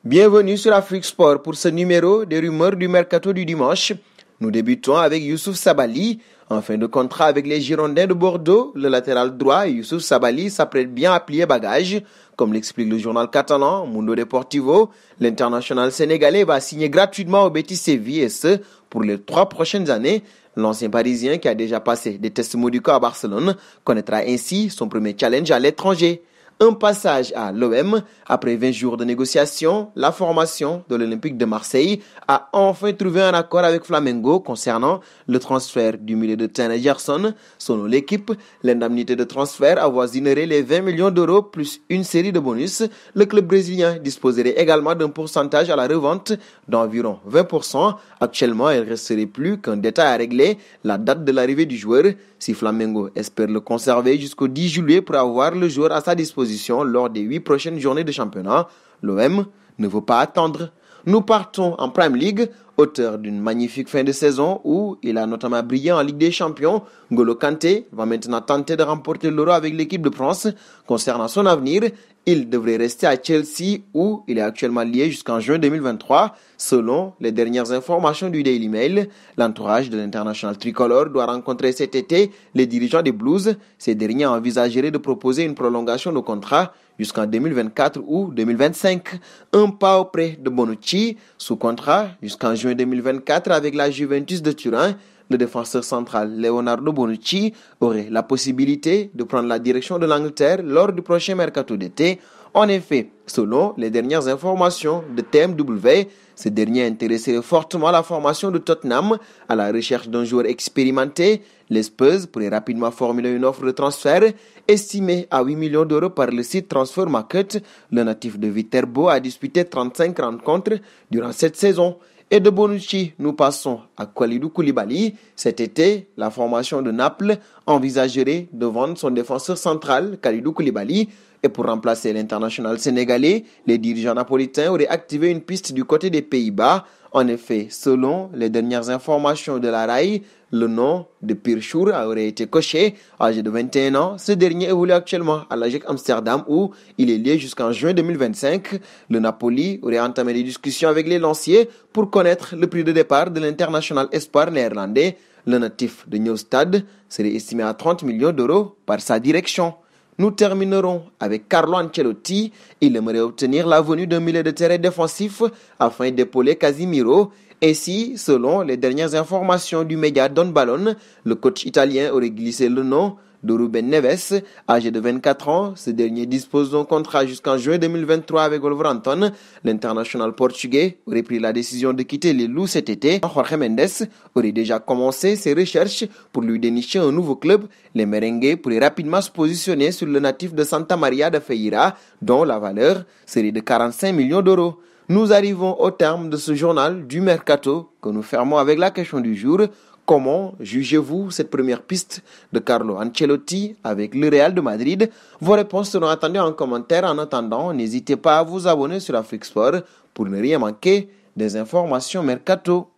Bienvenue sur Afrique Sport pour ce numéro des rumeurs du mercato du dimanche. Nous débutons avec Youssouf Sabaly. En fin de contrat avec les Girondins de Bordeaux, le latéral droit Youssouf Sabaly s'apprête bien à plier bagage. Comme l'explique le journal catalan Mundo Deportivo, l'international sénégalais va signer gratuitement au Betis Séville et ce, pour les 3 prochaines années. L'ancien Parisien qui a déjà passé des tests médicaux à Barcelone connaîtra ainsi son premier challenge à l'étranger. Un passage à l'OM. Après 20 jours de négociations, la formation de l'Olympique de Marseille a enfin trouvé un accord avec Flamengo concernant le transfert du milieu de terrain Gerson. Selon l'équipe, l'indemnité de transfert avoisinerait les 20 millions d'euros plus une série de bonus. Le club brésilien disposerait également d'un pourcentage à la revente d'environ 20%. Actuellement, il ne resterait plus qu'un détail à régler, la date de l'arrivée du joueur. Si Flamengo espère le conserver jusqu'au 10 juillet pour avoir le joueur à sa disposition lors des 8 prochaines journées de championnat, l'OM ne veut pas attendre. Nous partons en Prime League, auteur d'une magnifique fin de saison où il a notamment brillé en Ligue des Champions. N'Golo Kanté va maintenant tenter de remporter l'Euro avec l'équipe de France. Concernant son avenir, il devrait rester à Chelsea où il est actuellement lié jusqu'en juin 2023. Selon les dernières informations du Daily Mail, l'entourage de l'international tricolore doit rencontrer cet été les dirigeants des Blues. Ces derniers envisageraient de proposer une prolongation de contrat jusqu'en 2024 ou 2025. Un pas auprès de Bonucci, sous contrat jusqu'en juin 2024 avec la Juventus de Turin. Le défenseur central Leonardo Bonucci aurait la possibilité de prendre la direction de l'Angleterre lors du prochain mercato d'été. En effet, selon les dernières informations de TMW, ce dernier intéresserait fortement la formation de Tottenham à la recherche d'un joueur expérimenté. Les Spurs pourraient rapidement formuler une offre de transfert estimée à 8 millions d'euros par le site Transfer Market. Le natif de Viterbo a disputé 35 rencontres durant cette saison. Et de Bonucci, nous passons à Kalidou Koulibaly. Cet été, la formation de Naples envisagerait de vendre son défenseur central, Kalidou Koulibaly. Et pour remplacer l'international sénégalais, les dirigeants napolitains auraient activé une piste du côté des Pays-Bas. En effet, selon les dernières informations de la RAI, le nom de Pirchour aurait été coché. Âgé de 21 ans, ce dernier évolue actuellement à l'AJEC Amsterdam où il est lié jusqu'en juin 2025. Le Napoli aurait entamé des discussions avec les lanciers pour connaître le prix de départ de l'international espoir néerlandais. Le natif de Nieuwstad serait estimé à 30 millions d'euros par sa direction. Nous terminerons avec Carlo Ancelotti. Il aimerait obtenir la venue d'un milieu de terrain défensif afin d'épauler Casemiro. Ainsi, selon les dernières informations du média Don Ballon, le coach italien aurait glissé le nom de Ruben Neves. Âgé de 24 ans, ce dernier dispose d'un contrat jusqu'en juin 2023 avec Wolverhampton. L'international portugais aurait pris la décision de quitter les Loups cet été. Jorge Mendes aurait déjà commencé ses recherches pour lui dénicher un nouveau club. Les merengues pourraient rapidement se positionner sur le natif de Santa Maria de Feira, dont la valeur serait de 45 millions d'euros. Nous arrivons au terme de ce journal du Mercato que nous fermons avec la question du jour. Comment jugez-vous cette première piste de Carlo Ancelotti avec le Real de Madrid? Vos réponses seront attendues en commentaire. En attendant, n'hésitez pas à vous abonner sur Afrique Sport pour ne rien manquer des informations Mercato.